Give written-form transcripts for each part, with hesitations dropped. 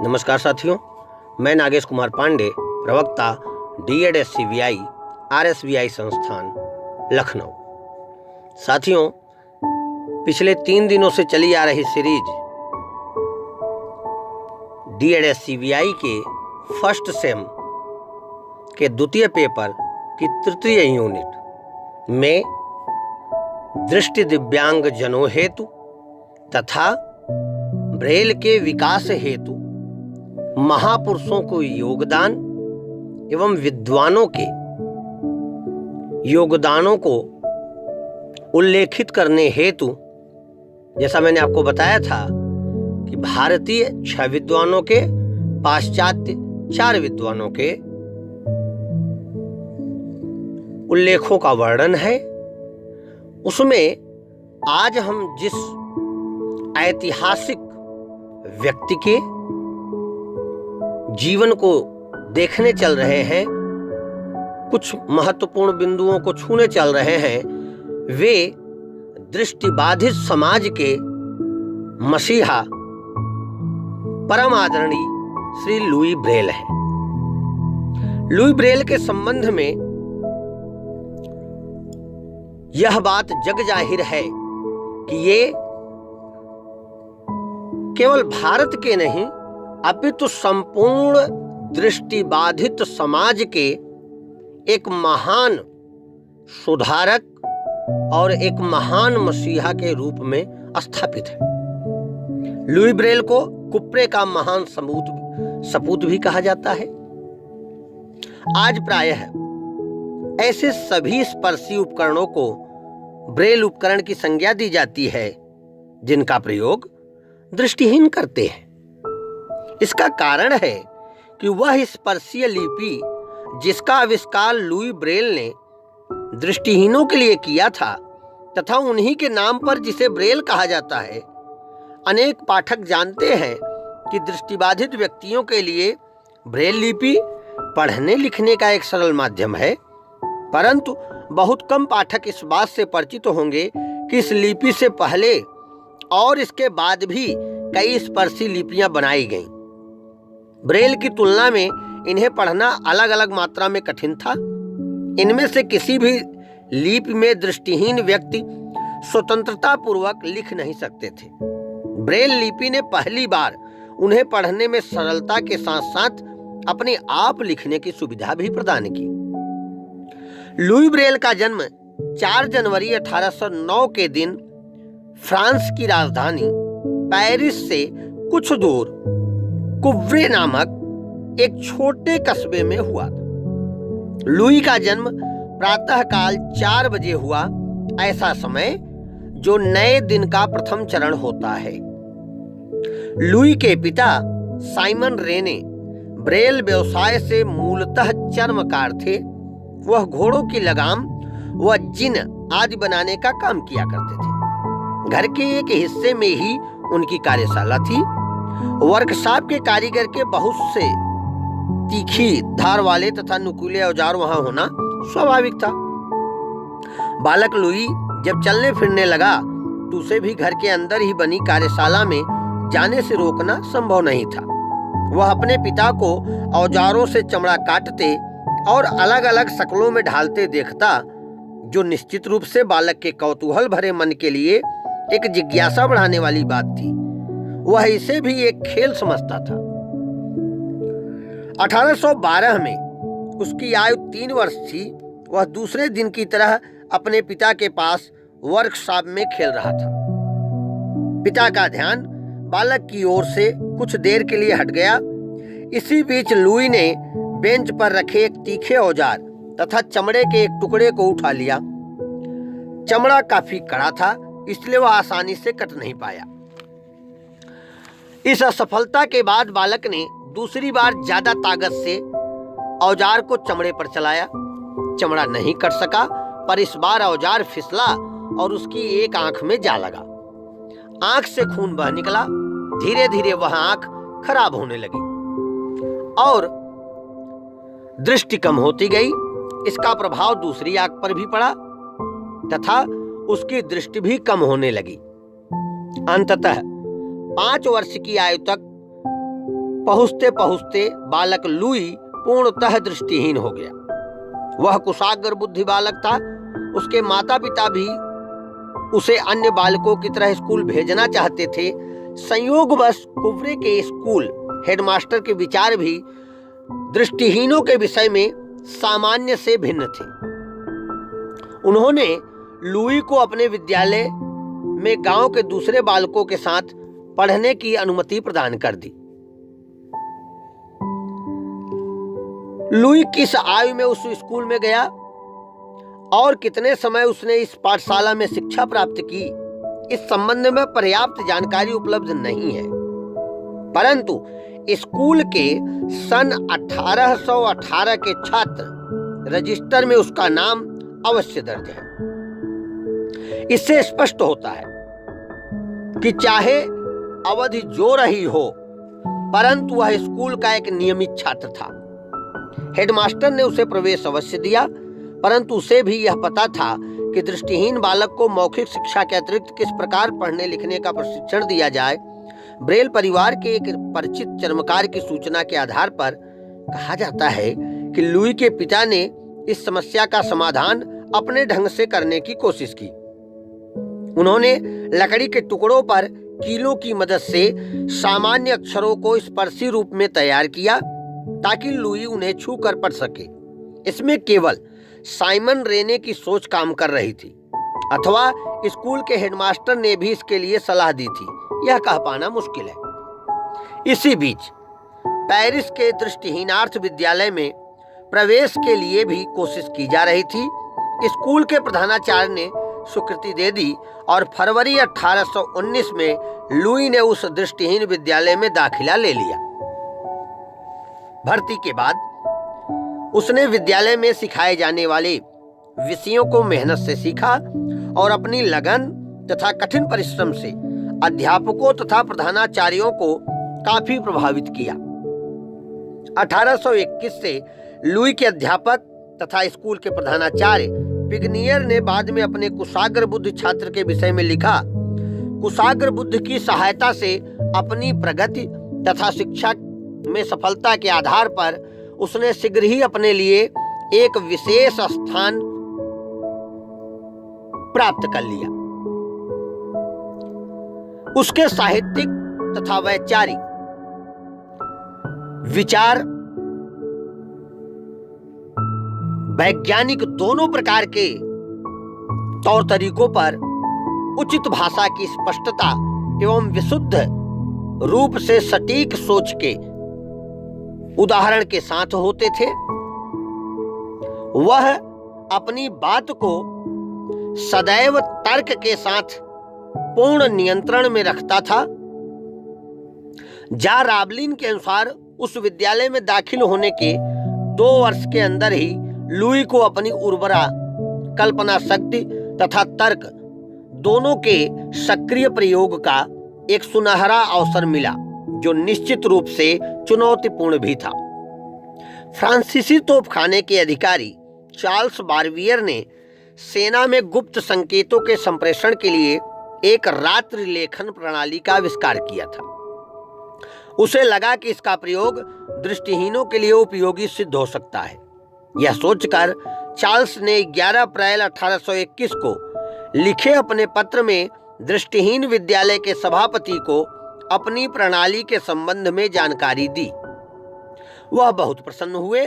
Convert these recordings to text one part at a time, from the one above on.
नमस्कार साथियों, मैं नागेश कुमार पांडे, प्रवक्ता DED-SCBI RSBI संस्थान लखनऊ। साथियों, पिछले 3 दिनों से चली आ रही सीरीज DED-SCBI के फर्स्ट सेम के द्वितीय पेपर की तृतीय यूनिट में दृष्टि दिव्यांग जनों हेतु तथा ब्रेल के विकास हेतु महापुरुषों को योगदान एवं विद्वानों के योगदानों को उल्लेखित करने हेतु, जैसा मैंने आपको बताया था कि भारतीय 6 विद्वानों के, पाश्चात्य 4 विद्वानों के उल्लेखों का वर्णन है। उसमें आज हम जिस ऐतिहासिक व्यक्ति के जीवन को देखने चल रहे हैं, कुछ महत्वपूर्ण बिंदुओं को छूने चल रहे हैं, वे दृष्टिबाधित समाज के मसीहा परम आदरणीय श्री लुई ब्रेल हैं। लुई ब्रेल के संबंध में यह बात जग जाहिर है कि ये केवल भारत के नहीं अपितु संपूर्ण दृष्टिबाधित समाज के एक महान सुधारक और एक महान मसीहा के रूप में स्थापित है। लुई ब्रेल को कुप्रे का महान सपूत भी कहा जाता है। आज प्रायः ऐसे सभी स्पर्शी उपकरणों को ब्रेल उपकरण की संज्ञा दी जाती है जिनका प्रयोग दृष्टिहीन करते हैं। इसका कारण है कि वह स्पर्शीय लिपि जिसका आविष्कार लुई ब्रेल ने दृष्टिहीनों के लिए किया था तथा उन्हीं के नाम पर जिसे ब्रेल कहा जाता है, अनेक पाठक जानते हैं कि दृष्टिबाधित व्यक्तियों के लिए ब्रेल लिपि पढ़ने लिखने का एक सरल माध्यम है, परंतु बहुत कम पाठक इस बात से परिचित होंगे कि इस लिपि से पहले और इसके बाद भी कई स्पर्शी लिपियां बनाई गईं। ब्रेल की तुलना में इन्हें पढ़ना अलग अलग मात्रा में कठिन था। इनमें से किसी भी लिपि में दृष्टिहीन व्यक्ति स्वतंत्रता पूर्वक लिख नहीं सकते थे। ब्रेल लिपि ने पहली बार उन्हें पढ़ने में सरलता के साथ साथ अपने आप लिखने की सुविधा भी प्रदान की। लुई ब्रेल का जन्म 4 जनवरी 1809 के दिन फ्रांस की राजधानी पेरिस से कुछ दूर कुव्रे नामक एक छोटे कस्बे में हुआ था। लुई का जन्म प्रातःकाल 4 बजे हुआ, ऐसा समय जो नए दिन का प्रथम चरण होता है। लुई के पिता साइमन रेने ब्रेल व्यवसाय से मूलतः चर्मकार थे। वह घोड़ों की लगाम व जिन आदि बनाने का काम किया करते थे। घर के एक हिस्से में ही उनकी कार्यशाला थी। वर्कशॉप के कारीगर के बहुत से तीखी धार वाले तथा नुकीले औजार वहां होना स्वाभाविक था। बालक लुई जब चलने फिरने लगा तो उसे भी घर के अंदर ही बनी कार्यशाला में जाने से रोकना संभव नहीं था। वह अपने पिता को औजारों से चमड़ा काटते और अलग अलग शक्लों में ढालते देखता, जो निश्चित रूप से बालक के कौतूहल भरे मन के लिए एक जिज्ञासा बढ़ाने वाली बात थी। वह इसे भी एक खेल समझता था। 1812 में उसकी आयु 3 वर्ष थी। वह दूसरे दिन की तरह अपने पिता के पास वर्कशॉप में खेल रहा था। पिता का ध्यान बालक की ओर से कुछ देर के लिए हट गया। इसी बीच लुई ने बेंच पर रखे एक तीखे औजार तथा चमड़े के एक टुकड़े को उठा लिया। चमड़ा काफी कड़ा था, इसलिए वह आसानी से कट नहीं पाया। इस असफलता के बाद बालक ने दूसरी बार ज्यादा ताकत से औजार को चमड़े पर चलाया। चमड़ा नहीं कट सका, पर इस बार औजार फिसला और उसकी एक आंख में जा लगा। आंख से खून बह निकला। धीरे धीरे वह आंख खराब होने लगी और दृष्टि कम होती गई। इसका प्रभाव दूसरी आंख पर भी पड़ा तथा उसकी दृष्टि भी कम होने लगी। अंततः 5 वर्ष की आयु तक पहुंचते पहुंचते बालक लुई पूर्णतः दृष्टिहीन हो गया। वह कुशाग्र बुद्धि बालक था। उसके माता पिता भी उसे अन्य बालकों की तरह स्कूल भेजना चाहते थे। संयोगवश कुवरे के स्कूल हेडमास्टर के विचार भी दृष्टिहीनों के विषय में सामान्य से भिन्न थे। उन्होंने लुई को अपने विद्यालय में गांव के दूसरे बालकों के साथ पढ़ने की अनुमति प्रदान कर दी। लुई किस आयु में उस स्कूल में गया और कितने समय उसने इस पाठशाला में शिक्षा प्राप्त की, इस संबंध में पर्याप्त जानकारी उपलब्ध नहीं है, परंतु स्कूल के सन 1818 के छात्र रजिस्टर में उसका नाम अवश्य दर्ज है। इससे स्पष्ट होता है कि चाहे अवधि जो रही हो, परंतु वह स्कूल का एक नियमित छात्र था। हेडमास्टर ने उसे प्रवेश अवश्य दिया, परंतु उसे भी यह पता था कि दृष्टिहीन बालक को मौखिक शिक्षा के अतिरिक्त किस प्रकार पढ़ने लिखने का प्रशिक्षण दिया जाए। ब्रेल परिवार के एक परिचित चर्मकार की सूचना के आधार पर कहा जाता है कि लुई के पिता ने इस समस्या का समाधान अपने ढंग से करने की कोशिश की। उन्होंने लकड़ी के टुकड़ों पर कीलों की मदद से सामान्य अक्षरों को स्पर्शी रूप में तैयार किया ताकि लुई उन्हें छू कर पढ़ सके। इसमें केवल साइमन रेने की सोच काम कर रही थी, अथवा स्कूल के हेडमास्टर ने भी इसके लिए सलाह दी थी, यह कह पाना मुश्किल है। इसी बीच पेरिस के दृष्टिहीनार्थ विद्यालय में प्रवेश के लिए भी कोशिश की जा रही थी। स्कूल के प्रधानाचार्य ने स्वीकृति दे दी और फरवरी 1819 में लुई ने उस दृष्टिहीन विद्यालय में दाखिला ले लिया। भर्ती के बाद उसने विद्यालय में सिखाए जाने वाले विषयों को मेहनत से सीखा और अपनी लगन तथा कठिन परिश्रम से अध्यापकों तथा प्रधानाचार्यों को काफी प्रभावित किया। 1821 से लुई के अध्यापक तथा स्कूल के प्रधानाचार्य पिग्नियर ने बाद में अपने कुशाग्र बुद्धि छात्र के विषय में लिखा। कुशाग्र बुद्धि की सहायता से अपनी प्रगति तथा शिक्षा में सफलता के आधार पर उसने शीघ्र ही अपने लिए एक विशेष स्थान प्राप्त कर लिया। उसके साहित्यिक तथा वैचारिक विचार वैज्ञानिक दोनों प्रकार के तौर तरीकों पर उचित भाषा की स्पष्टता एवं विशुद्ध रूप से सटीक सोच के उदाहरण के साथ होते थे। वह अपनी बात को सदैव तर्क के साथ पूर्ण नियंत्रण में रखता था। जा रावलिन के अनुसार उस विद्यालय में दाखिल होने के 2 वर्ष के अंदर ही लुई को अपनी उर्वरा कल्पना शक्ति तथा तर्क दोनों के सक्रिय प्रयोग का एक सुनहरा अवसर मिला, जो निश्चित रूप से चुनौतीपूर्ण भी था। फ्रांसीसी तोपखाने के अधिकारी चार्ल्स बारवियर ने सेना में गुप्त संकेतों के संप्रेषण के लिए एक रात्रि लेखन प्रणाली का आविष्कार किया था। उसे लगा कि इसका प्रयोग दृष्टिहीनों के लिए उपयोगी सिद्ध हो सकता है। यह सोचकर चार्ल्स ने 11 अप्रैल 1821 को लिखे अपने पत्र में दृष्टिहीन विद्यालय के सभापति को अपनी प्रणाली के संबंध में जानकारी दी। वह बहुत प्रसन्न हुए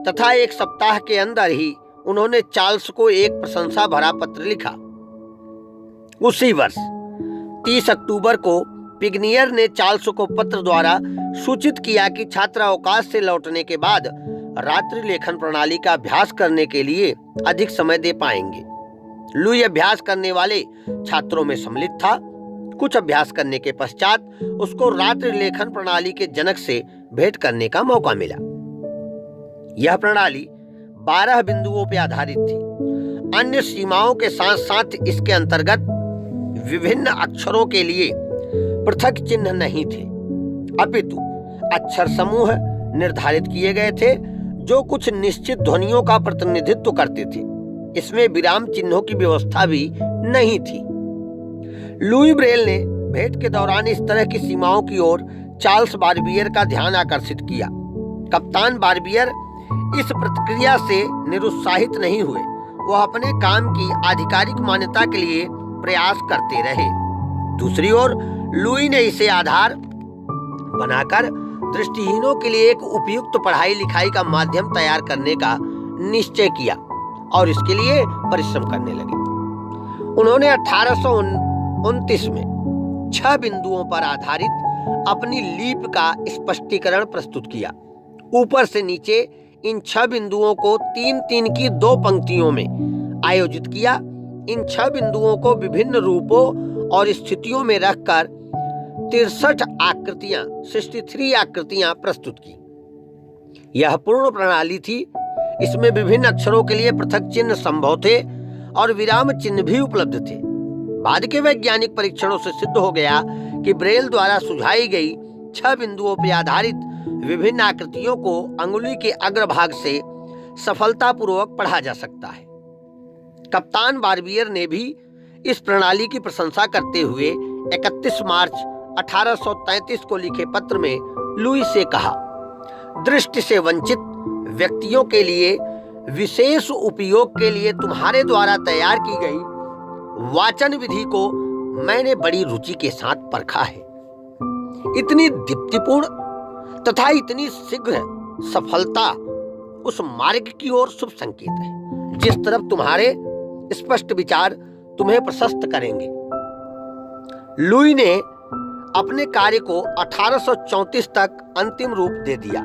तथा 1 सप्ताह के अंदर ही उन्होंने चार्ल्स को एक प्रशंसा भरा पत्र लिखा। उसी वर्ष 30 अक्टूबर को पिग्नियर ने चार्ल्स को पत्र द्वारा सूचित किया कि छात्र अवकाश से लौटने के बाद रात्रि लेखन प्रणाली का अभ्यास करने के लिए अधिक समय दे पाएंगे। लुई अभ्यास करने वाले छात्रों में सम्मिलित था। कुछ अभ्यास करने के पश्चात उसको रात्रि लेखन प्रणाली के जनक से भेंट करने का मौका मिला। यह प्रणाली 12 बिंदुओं पर आधारित थी। अन्य सीमाओं के साथ साथ इसके अंतर्गत विभिन्न अक्षरों के लिए पृथक चिन्ह नहीं थे, अपितु अक्षर समूह निर्धारित किए गए थे जो कुछ निश्चित ध्वनियों का प्रतिनिधित्व करते थे। इसमें विराम चिन्हों की व्यवस्था भी नहीं थी। लुई ब्रेल ने भेंट के दौरान इस तरह की सीमाओं की ओर चार्ल्स बारबियर का ध्यान आकर्षित किया। कप्तान बारबियर इस प्रतिक्रिया से निरुत्साहित नहीं हुए। वह अपने काम की आधिकारिक मान्यता के लिए प्रयास करते रहे। दूसरी ओर लुई ने इसे आधार बनाकर दृष्टिहीनों के लिए एक उपयुक्त पढ़ाई लिखाई का माध्यम तैयार करने का निश्चय किया और इसके लिए परिश्रम करने लगे। उन्होंने 1829 में 6 बिंदुओं पर आधारित अपनी लीप का स्पष्टीकरण प्रस्तुत किया। ऊपर से नीचे इन 6 बिंदुओं को 3-3 की 2 पंक्तियों में आयोजित किया। इन 6 बिंदुओं को विभिन्न रूपों और स्थितियों में रखकर 63 आकृतियां प्रस्तुत की। यह पूर्ण प्रणाली थी। इसमें विभिन्न अक्षरों के लिए पृथक चिन्ह संभव थे और विराम चिन्ह भी उपलब्ध थे। बाद के वैज्ञानिक परीक्षणों से सिद्ध हो गया कि ब्रेल द्वारा सुझाई गई 6 बिंदुओं पर आधारित विभिन्न आकृतियों को अंगुली के अग्रभाग से सफलतापूर्वक पढ़ा जा सकता है। कप्तान बारबियर ने भी इस प्रणाली की प्रशंसा करते हुए 31 मार्च 1833 को लिखे पत्र में लुई से कहा, दृष्टि से वंचित व्यक्तियों के लिए विशेष उपयोग के लिए तुम्हारे द्वारा तैयार की गई वाचन विधि को मैंने बड़ी रुचि के साथ परखा है। इतनी दीप्तिपूर्ण तथा इतनी शीघ्र सफलता उस मार्ग की ओर शुभ संकेत है जिस तरफ तुम्हारे स्पष्ट विचार तुम्हें प्रशस्त करेंगे। लुई ने अपने कार्य को 1834 तक अंतिम रूप दे दिया।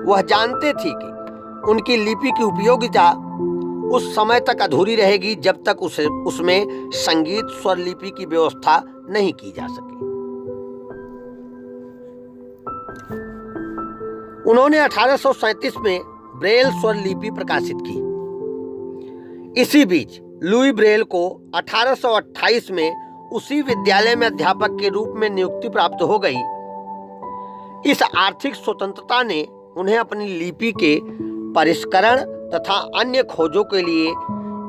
वह जानते थे कि उनकी लिपि की उपयोगिता उस समय तक अधूरी रहेगी जब तक उसमें संगीत स्वर लिपि की व्यवस्था नहीं की जा सके। उन्होंने 1837 में ब्रेल स्वर लिपि प्रकाशित की। इसी बीच लुई ब्रेल को 1828 में उसी विद्यालय में अध्यापक के रूप में नियुक्ति प्राप्त हो गई। इस आर्थिक स्वतंत्रता ने उन्हें अपनी लिपि के परिष्करण तथा अन्य खोजों के लिए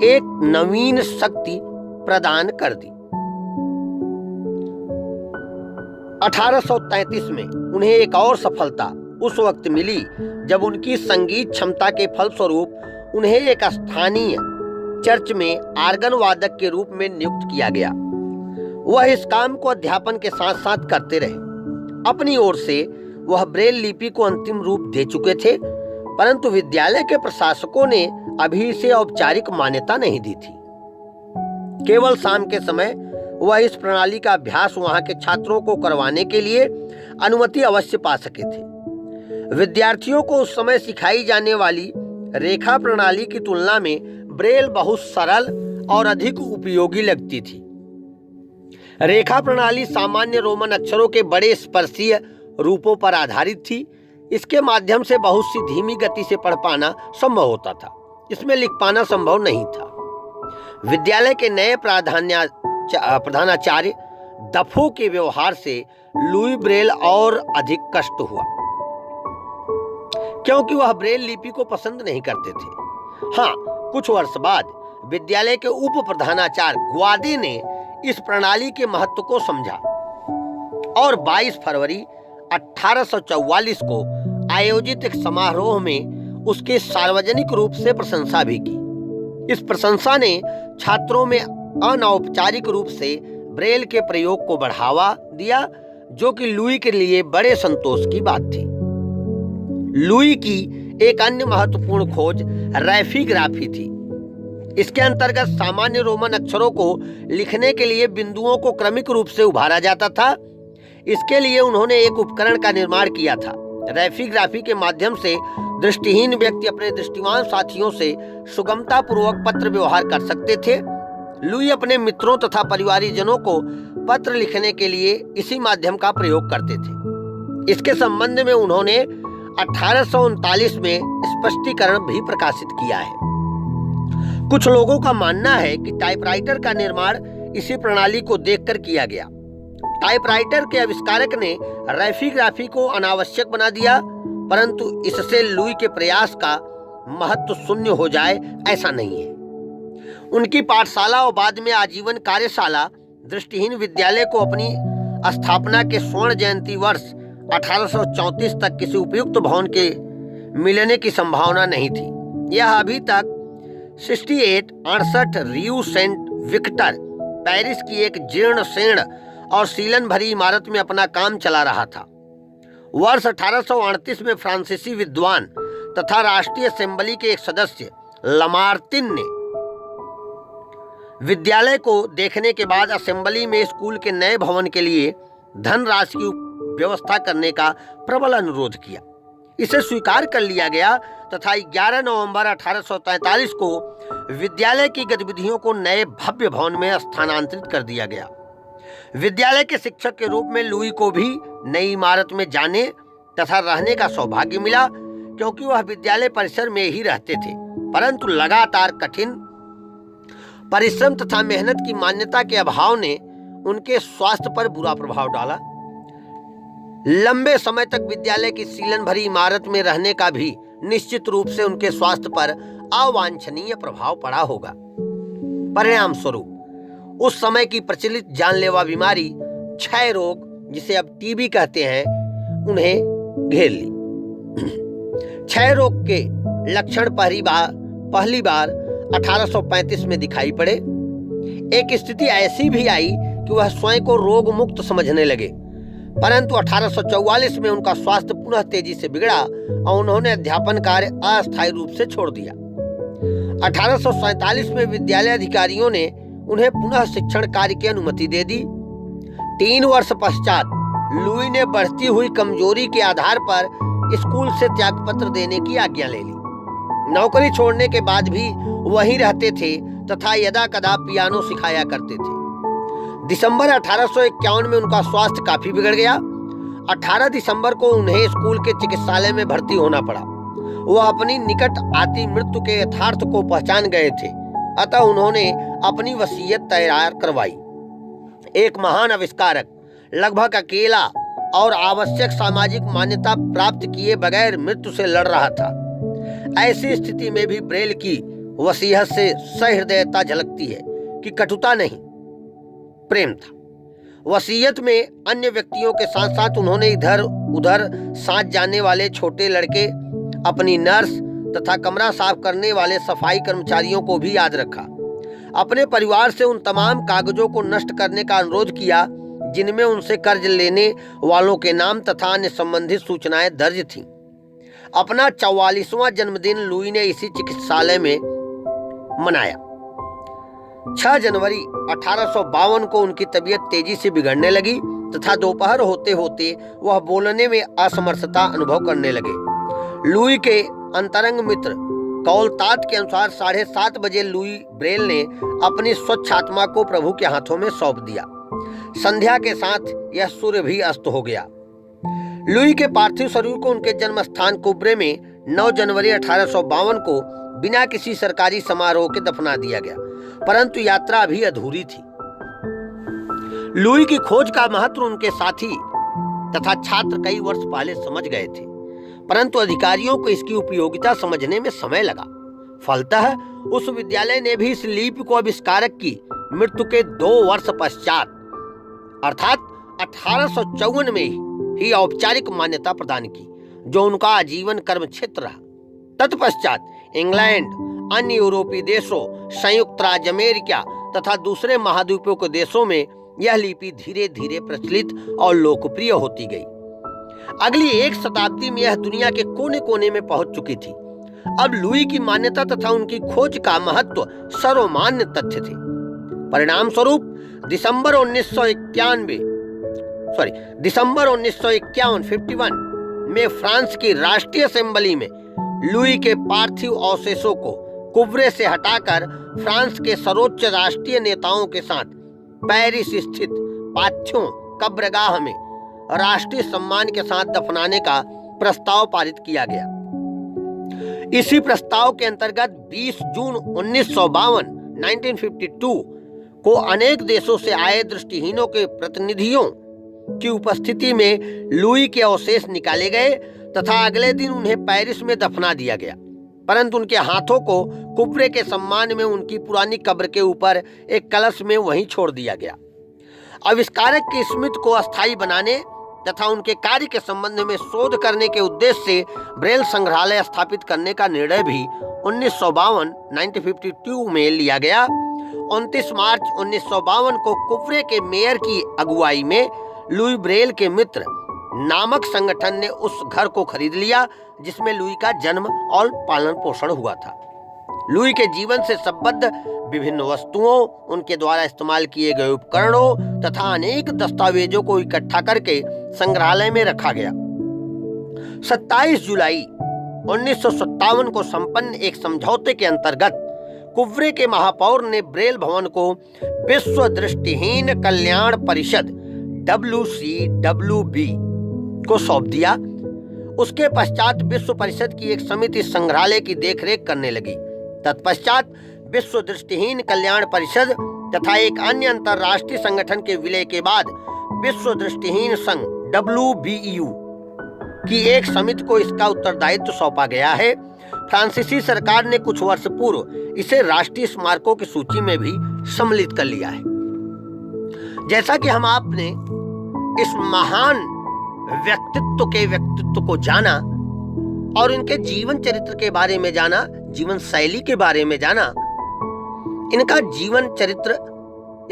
एक नवीन शक्ति प्रदान कर दी। 1833 में उन्हें एक और सफलता उस वक्त मिली जब उनकी संगीत क्षमता के फलस्वरूप उन्हें एक स्थानीय चर्च में आर्गन वादक के रूप में नियुक्त किया गया। वह इस काम को अध्यापन के साथ साथ करते रहे। अपनी ओर से वह ब्रेल लिपि को अंतिम रूप दे चुके थे, परंतु विद्यालय के प्रशासकों ने अभी इसे औपचारिक मान्यता नहीं दी थी। केवल शाम के समय वह इस प्रणाली का अभ्यास वहां के छात्रों को करवाने के लिए अनुमति अवश्य पा सके थे। विद्यार्थियों को उस समय सिखाई जाने वाली रेखा प्रणाली की तुलना में ब्रेल बहुत सरल और अधिक उपयोगी लगती थी। रेखा प्रणाली सामान्य रोमन अक्षरों के बड़े स्पर्शीय रूपों पर आधारित थी। इसके माध्यम से बहुत सी धीमी गति से पढ़ पाना संभव होता था। इसमें लिख पाना संभव नहीं था। विद्यालय के नए प्रधानाचार्य दफो के व्यवहार से लुई ब्रेल और अधिक कष्ट हुआ, क्योंकि वह ब्रेल लिपि को पसंद नहीं करते थे। हाँ, कुछ वर्ष बाद विद्यालय के उप प्रधानाचार्य ग्वादे ने इस प्रणाली के महत्व को समझा और 22 फरवरी 1844 को आयोजित एक समारोह में उसके सार्वजनिक रूप से प्रशंसा भी की। इस प्रशंसा ने छात्रों में अनौपचारिक रूप से ब्रेल के प्रयोग को बढ़ावा दिया, जो कि लुई के लिए बड़े संतोष की बात थी। लुई की एक अन्य महत्वपूर्ण खोज रैफीग्राफी थी। इसके अंतर्गत सामान्य रोमन अक्षरों को लिखने के लिए बिंदुओं को क्रमिक रूप से उभारा जाता था। इसके लिए उन्होंने एक उपकरण का निर्माण किया था। रैफीग्राफी के माध्यम से दृष्टिहीन व्यक्ति अपने दृष्टिवान साथियों से सुगमता पूर्वक पत्र व्यवहार कर सकते थे। लुई अपने मित्रों तथा परिवारजनों को पत्र लिखने के लिए इसी माध्यम का प्रयोग करते थे। इसके संबंध में उन्होंने 1839 में स्पष्टीकरण भी प्रकाशित किया है। कुछ लोगों का मानना है कि टाइपराइटर का निर्माण इसी प्रणाली को देखकर किया गया। टाइपराइटर के आविष्कारक ने रैफीग्राफी को अनावश्यक बना दिया, परंतु इससे लुई के प्रयास का महत्व शून्य हो जाए ऐसा नहीं है। उनकी पाठशाला और बाद में आजीवन कार्यशाला दृष्टिहीन विद्यालय को अपनी स्थापना के स्वर्ण जयंती वर्ष 1834 तक किसी उपयुक्त भवन के मिलने की संभावना नहीं थी। यह अभी तक 68 रियू सेंट विक्टर पेरिस की एक जीर्ण शीर्ण और सीलन भरी इमारत में अपना काम चला रहा था। वर्ष 1838 में फ्रांसीसी विद्वान तथा राष्ट्रीय असेंबली के एक सदस्य लमार्तिन ने विद्यालय को देखने के बाद असेंबली में स्कूल के नए भवन के लिए धनराशि की व्यवस्था करने का प्रबल अनुरोध किया। इसे स्वीकार कर लिया गया तथा 11 नवंबर 1843 को विद्यालय की गतिविधियों को नए भव्य भवन में स्थानांतरित कर दिया गया। विद्यालय के शिक्षक के रूप में लुई को भी नई इमारत में जाने तथा रहने का सौभाग्य मिला, क्योंकि वह विद्यालय परिसर में ही रहते थे। परंतु लगातार कठिन परिश्रम तथा मेहनत की मान्यता के अभाव ने उनके स्वास्थ्य पर बुरा प्रभाव डाला। लंबे समय तक विद्यालय की सीलन भरी इमारत में रहने का भी निश्चित रूप से उनके स्वास्थ्य पर अवांछनीय प्रभाव पड़ा होगा। परिणाम स्वरूप उस समय की प्रचलित जानलेवा बीमारी क्षय रोग, जिसे अब टीबी कहते हैं, उन्हें घेर ली। क्षय रोग के लक्षण पहली बार 1835 में दिखाई पड़े। एक स्थिति ऐसी भी आई कि वह स्वयं को रोग मुक्त समझने लगे, परंतु 1844 में उनका स्वास्थ्य पुनः तेजी से बिगड़ा और उन्होंने अध्यापन कार्य अस्थायी रूप से छोड़ दिया। 1847 में विद्यालय अधिकारियों ने उन्हें पुनः शिक्षण कार्य की अनुमति दे दी। 3 वर्ष पश्चात लुई ने बढ़ती हुई कमजोरी के आधार पर स्कूल से त्यागपत्र देने की आज्ञा ले ली। नौकरी छोड़ने के बाद भी वहीं रहते थे तथा यदा कदा पियानो सिखाया करते थे। दिसंबर 1851 में उनका स्वास्थ्य काफी बिगड़ गया। 18 दिसंबर को उन्हें स्कूल के चिकित्सालय में भर्ती होना पड़ा। वह अपनी निकट आती मृत्यु के यथार्थ को पहचान गए थे, अतः उन्होंने अपनी वसीयत तैयार करवाई। एक महान आविष्कारक लगभग अकेला और आवश्यक सामाजिक मान्यता प्राप्त किए बगैर मृत्यु से लड़ रहा था। ऐसी स्थिति में भी ब्रेल की वसीयत से सहृदयता झलकती है कि कटुता नहीं, प्रेम था। वसीयत में अन्य व्यक्तियों के साथ साथ उन्होंने इधर उधर साथ जाने वाले छोटे लड़के, अपनी नर्स तथा कमरा साफ करने वाले सफाई कर्मचारियों को भी याद रखा। अपने परिवार से उन तमाम कागजों को नष्ट करने का अनुरोध किया जिनमें उनसे कर्ज लेने वालों के नाम तथा अन्य संबंधित सूचनाएं दर्ज थीं। अपना 44वां जन्मदिन लुई ने इसी चिकित्सालय में मनाया। 6 जनवरी 1852 को उनकी तबीयत तेजी से बिगड़ने लगी तथा दोपहर होते होते वह बोलने में असमर्थता अनुभव करने लगे। लुई के अंतरंग मित्र कौलतात के अनुसार 7:30 बजे लुई ब्रेल ने अपनी स्वच्छ आत्मा को प्रभु के हाथों में सौंप दिया। संध्या के साथ यह सूर्य भी अस्त हो गया। लुई के पार्थिव शरीर को उनके जन्म स्थान कुब्रे में 9 जनवरी 1852 को बिना किसी सरकारी समारोह के दफना दिया गया, परंतु यात्रा अभी अधूरी थी। लुई की खोज का महत्व उनके साथी तथा छात्र कई वर्ष पहले समझ गए थे, परंतु अधिकारियों को इसकी उपयोगिता समझने में समय लगा। फलतः उस विद्यालय ने भी इस लिपि को आविष्कारक की मृत्यु के 2 वर्ष पश्चात अर्थात 1854 में ही औपचारिक मान्यता प्रदान की, जो उनका आजीवन कर्म क्षेत्र रहा। तत्पश्चात इंग्लैंड, अन्य यूरोपीय देशों, संयुक्त राज्य अमेरिका तथा दूसरे महाद्वीपों के देशों में यह लिपि धीरे धीरे प्रचलित और लोकप्रिय होती गई। अगली 1 शताब्दी में यह दुनिया के कोने कोने में पहुंच चुकी थी। अब लुई की मान्यता तथा उनकी खोज का महत्व सर्वमान्य तथ्य थे। परिणाम स्वरूप दिसंबर 1951 में फ्रांस की राष्ट्रीय असेंबली में लुई के पार्थिव अवशेषों को कुब्रे से हटाकर फ्रांस के सर्वोच्च राष्ट्रीय नेताओं के साथ पेरिस स्थित पाथ्यों कब्रगाह में राष्ट्रीय सम्मान के साथ दफनाने का प्रस्ताव पारित किया गया। इसी प्रस्ताव के अंतर्गत 20 जून 1952 को अनेक देशों से आए दृष्टिहीनों के प्रतिनिधियों की उपस्थिति में लुई के अवशेष निकाले गए तथा अगले दिन उन्हें पेरिस में दफना दिया गया, परंतु उनके हाथों को कुब्रे के सम्मान में उनकी पुरानी कब्र के ऊपर एक कलश में वहीं छोड़ दिया गया। आविष्कारक की स्मृति को अस्थायी बनाने तथा उनके कार्य के संबंध में शोध करने के उद्देश्य से ब्रेल संग्रहालय स्थापित करने का निर्णय भी 1952 में लिया गया। 29 मार्च 1952 को कुफ्रे के मेयर की अगुवाई में लुई ब्रेल के मित्र नामक संगठन ने उस घर को खरीद लिया जिसमें लुई का जन्म और पालन पोषण हुआ था। लुई के जीवन से संबद्ध विभिन्न वस्तुओं, उनके द्वारा इस्तेमाल किए गए उपकरणों तथा अनेक दस्तावेजों को इकट्ठा करके संग्रहालय में रखा गया। 27 जुलाई 1957 को संपन्न एक समझौते के अंतर्गत कुफ्रे के महापौर ने ब्रेल भवन को विश्व दृष्टिहीन कल्याण परिषद WCWB को सौंप दिया। उसके पश्चात विश्व परिषद की एक समिति संग्रहालय की देखरेख करने लगी। तत्पश्चात विश्व दृष्टिहीन कल्याण परिषद तथा एक अन्य अंतर्राष्ट्रीय संगठन के विलय के बाद विश्व दृष्टिहीन संघ WBEU की एक समिति को इसका उत्तरदायित्व सौंपा गया है। फ्रांसीसी सरकार ने कुछ वर्ष पूर्व इसे राष्ट्रीय स्मारकों की सूची में भी सम्मिलित कर लिया है। जैसा कि हम आपने इस महान व्यक्तित्व को जाना और इनके जीवन चरित्र के बारे में जाना, जीवन शैली के बारे में जाना, इनका जीवन चरित्र,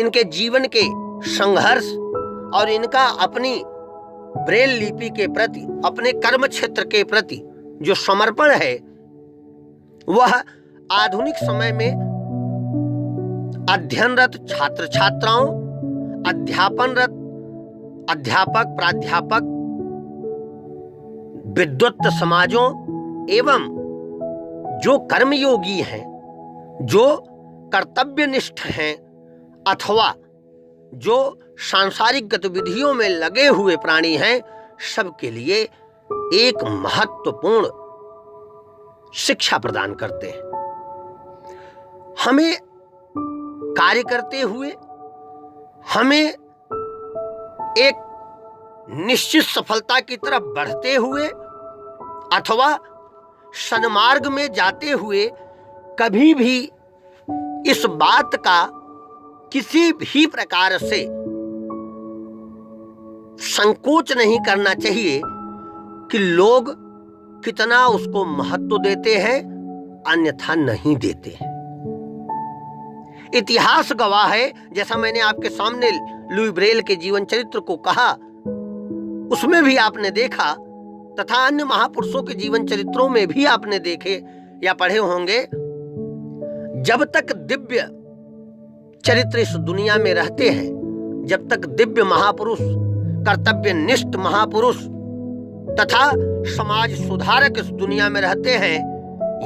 इनके जीवन के संघर्ष और इनका अपनी ब्रेल लिपि के प्रति, अपने कर्म क्षेत्र के प्रति जो समर्पण है, वह आधुनिक समय में अध्ययनरत छात्र छात्राओं, अध्यापनरत अध्यापक प्राध्यापक, विद्वत समाजों एवं जो कर्मयोगी हैं, जो कर्तव्यनिष्ठ हैं अथवा जो सांसारिक गतिविधियों में लगे हुए प्राणी हैं, सबके लिए एक महत्वपूर्ण शिक्षा प्रदान करते हैं। हमें कार्य करते हुए, हमें एक निश्चित सफलता की तरफ बढ़ते हुए अथवा सन्मार्ग में जाते हुए कभी भी इस बात का किसी भी प्रकार से संकोच नहीं करना चाहिए कि लोग कितना उसको महत्व देते हैं, अन्यथा नहीं देते हैं। इतिहास गवाह है, जैसा मैंने आपके सामने लुई ब्रेल के जीवन चरित्र को कहा, उसमें भी आपने देखा तथा अन्य महापुरुषों के जीवन चरित्रों में भी आपने देखे या पढ़े होंगे, जब तक दिव्य चरित्र इस दुनिया में रहते हैं, जब तक दिव्य महापुरुष, कर्तव्यनिष्ठ महापुरुष तथा समाज सुधारक इस दुनिया में रहते हैं,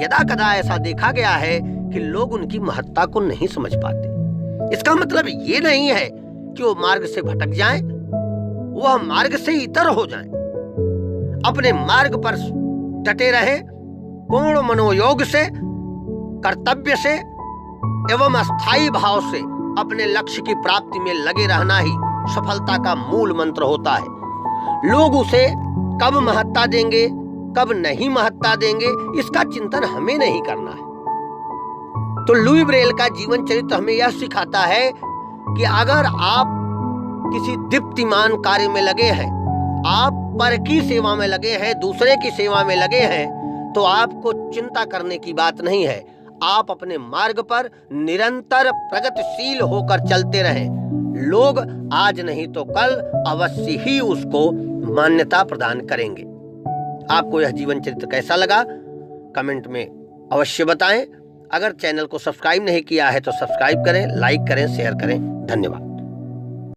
यदा कदा ऐसा देखा गया है कि लोग उनकी महत्ता को नहीं समझ पाते। इसका मतलब ये नहीं है कि वो मार्ग से भटक जाएं, वह मार्ग से इतर हो जाएं, अपने मार्ग पर डटे रहे, पूर्ण मनोयोग से, कर्तव्य से एवं अस्थायी भाव से अपने लक्ष्य की प्राप्ति में लगे रहना ही सफलता का मूल मंत्र होता है। लोग उसे कब महत्ता देंगे, कब नहीं महत्ता देंगे, इसका चिंतन हमें नहीं करना है। तो लुई ब्रेल का जीवन चरित्र हमें यह सिखाता है कि अगर आप किसी दीप्तिमान कार्य में लगे हैं, आप पर की सेवा में लगे हैं, दूसरे की सेवा में लगे हैं, तो आपको चिंता करने की बात नहीं है। आप अपने मार्ग पर निरंतर प्रगतिशील होकर चलते रहें। लोग आज नहीं तो कल अवश्य ही उसको मान्यता प्रदान करेंगे। आपको यह जीवन चरित्र कैसा लगा, कमेंट में अवश्य बताएं। अगर चैनल को सब्सक्राइब नहीं किया है तो सब्सक्राइब करें, लाइक करें, शेयर करें। धन्यवाद।